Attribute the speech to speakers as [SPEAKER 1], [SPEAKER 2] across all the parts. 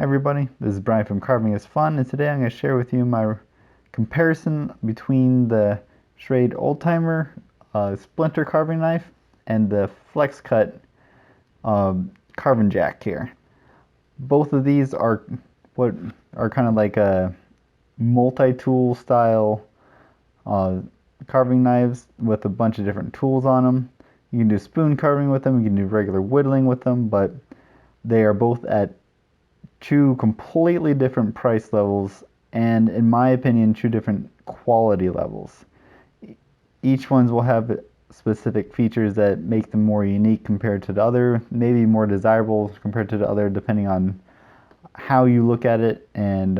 [SPEAKER 1] Everybody, this is Brian from Carving is Fun, and today I'm going to share with you my comparison between the Schrade Old Timer Splinter carving knife and the FlexCut Carvin Jack here. Both of these are what are kind of like a multi-tool style carving knives with a bunch of different tools on them. You can do spoon carving with them, you can do regular whittling with them, but they are both at two completely different price levels and, in my opinion, two different quality levels. Each ones will have specific features that make them more unique compared to the other, maybe more desirable compared to the other, depending on how you look at it and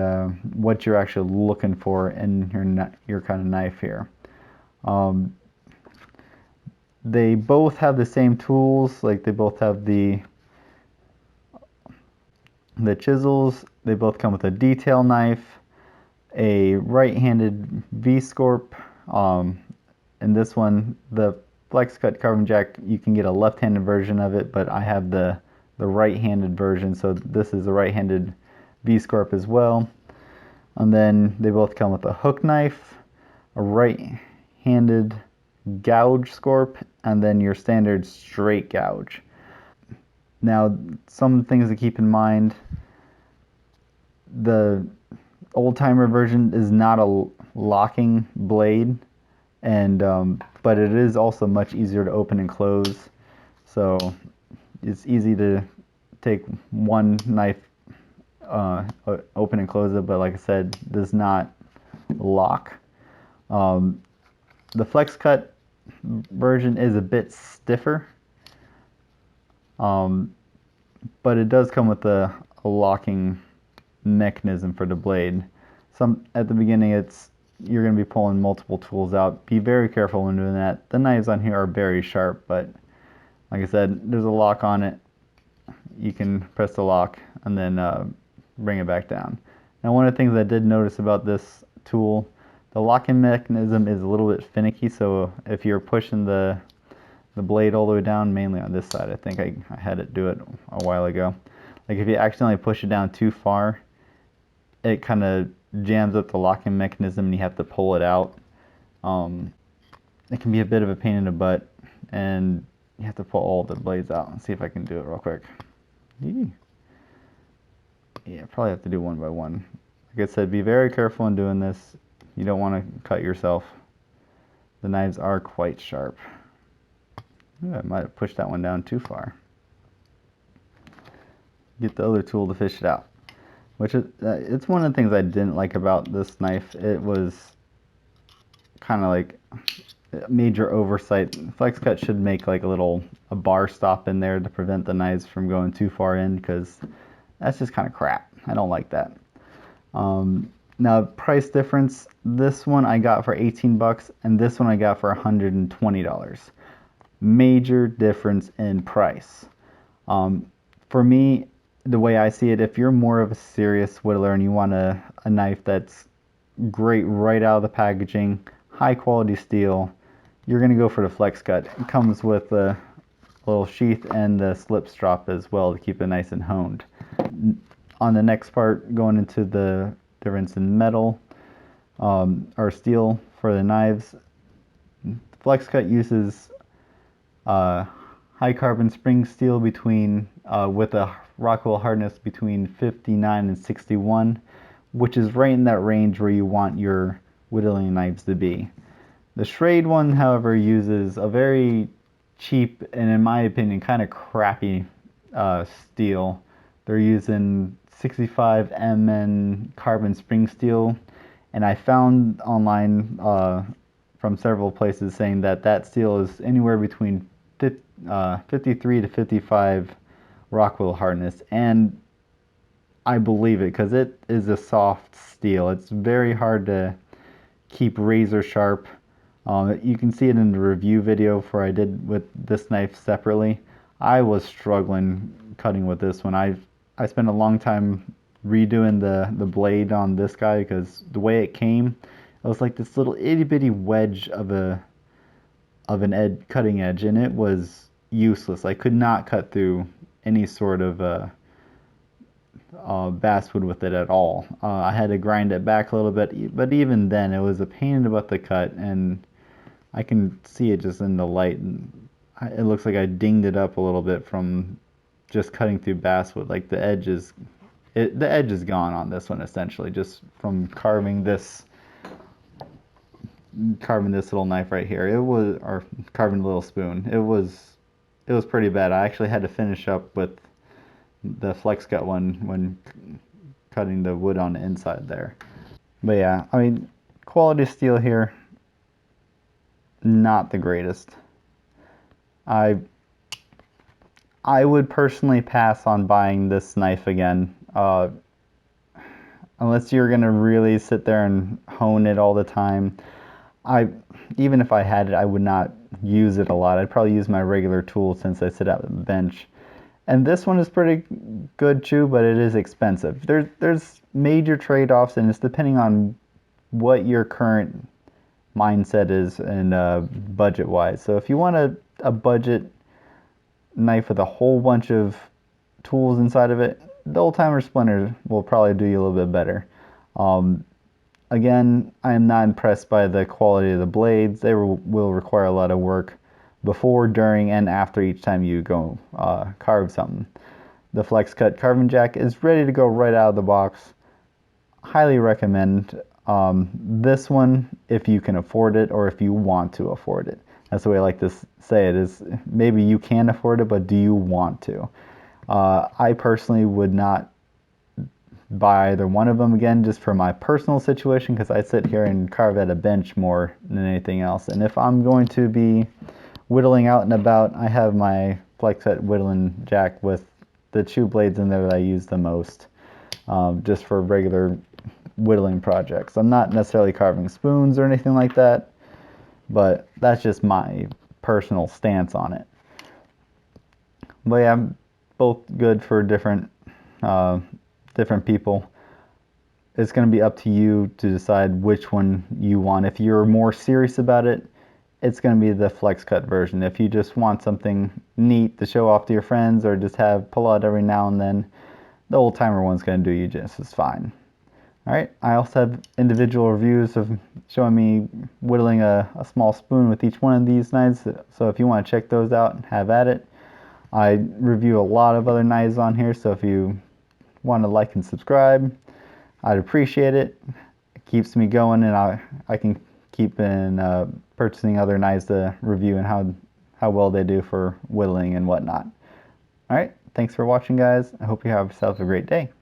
[SPEAKER 1] what you're actually looking for in your kind of knife here. They both have the same tools, like they both have the chisels. They both come with a detail knife, a right-handed V-scorp. In this one, the FlexCut Carvin Jack, you can get a left-handed version of it, but I have the right-handed version, so this is a right-handed V-scorp as well. And then they both come with a hook knife, a right-handed gouge scorp, and then your standard straight gouge. Now, some things to keep in mind: the old timer version is not a locking blade, and but it is also much easier to open and close. So it's easy to take one knife, open and close it, but like I said, does not lock. The FlexCut version is a bit stiffer. But it does come with a locking mechanism for the blade. At the beginning, you're going to be pulling multiple tools out. Be very careful when doing that. The knives on here are very sharp, but like I said, there's a lock on it. You can press the lock and then bring it back down. Now, one of the things I did notice about this tool, the locking mechanism is a little bit finicky, so if you're pushing the blade all the way down, mainly on this side. I think I had it do it a while ago. Like if you accidentally push it down too far, it kind of jams up the locking mechanism and you have to pull it out. It can be a bit of a pain in the butt, and you have to pull all the blades out. Let's see if I can do it real quick. Yeah, probably have to do one by one. Like I said, be very careful in doing this. You don't want to cut yourself. The knives are quite sharp. I might have pushed that one down too far. Get the other tool to fish it out. Which is, it's one of the things I didn't like about this knife. It was kind of like a major oversight. FlexCut should make like a bar stop in there to prevent the knives from going too far in, because that's just kind of crap. I don't like that. Now, price difference. This one I got for 18 bucks, and this one I got for $120. Major difference in price. For me, the way I see it, if you're more of a serious whittler and you want a knife that's great right out of the packaging, high quality steel, you're going to go for the FlexCut. It comes with a little sheath and the SlipStrop as well to keep it nice and honed. On the next part, going into the difference in metal or steel for the knives, FlexCut uses high carbon spring steel with a Rockwell hardness between 59 and 61, which is right in that range where you want your whittling knives to be. The Schrade one, however, uses a very cheap and, in my opinion, kind of crappy steel. They're using 65 Mn carbon spring steel, and I found online from several places saying that steel is anywhere between 53 to 55 Rockwell hardness, and I believe it, because it is a soft steel. It's very hard to keep razor sharp. You can see it in the review video for I did with this knife separately. I was struggling cutting with this one. I spent a long time redoing the blade on this guy, because the way it came, it was like this little itty bitty wedge of an cutting edge, and it was useless. I could not cut through any sort of basswood with it at all. I had to grind it back a little bit, but even then it was a pain in the butt to cut, and I can see it just in the light. And it looks like I dinged it up a little bit from just cutting through basswood. Like the edge is gone on this one essentially, just from carving this little knife right here. Or carving a little spoon. It was pretty bad. I actually had to finish up with the FlexCut one when cutting the wood on the inside there. But yeah, I mean, quality steel here, not the greatest. I would personally pass on buying this knife again, unless you're gonna really sit there and hone it all the time. Even if I had it, I would not use it a lot. I'd probably use my regular tool since I sit at the bench. And this one is pretty good too, but it is expensive. There's major trade-offs, and it's depending on what your current mindset is and budget-wise. So if you want a budget knife with a whole bunch of tools inside of it, the Old Timer Splinter will probably do you a little bit better. Again, I am not impressed by the quality of the blades. They will require a lot of work before, during, and after each time you go carve something. The FlexCut Carvin Jack is ready to go right out of the box. Highly recommend this one if you can afford it, or if you want to afford it. That's the way I like to say it, is maybe you can afford it, but do you want to? I personally would not buy either one of them again, just for my personal situation, because I sit here and carve at a bench more than anything else. And if I'm going to be whittling out and about, I have my FlexCut whittling jack with the two blades in there that I use the most, just for regular whittling projects. I'm not necessarily carving spoons or anything like that, but that's just my personal stance on it. But yeah, both good for different people. It's going to be up to you to decide which one you want. If you're more serious about it, it's going to be the FlexCut version. If you just want something neat to show off to your friends, or just pull out every now and then, the Old Timer one's going to do you just as fine. Alright, I also have individual reviews of showing me whittling a small spoon with each one of these knives, so if you want to check those out, have at it. I review a lot of other knives on here, so if you want to like and subscribe, I'd appreciate it. It keeps me going, and I can keep purchasing other knives to review and how well they do for whittling and whatnot. Alright, thanks for watching, guys. I hope you have yourself a great day.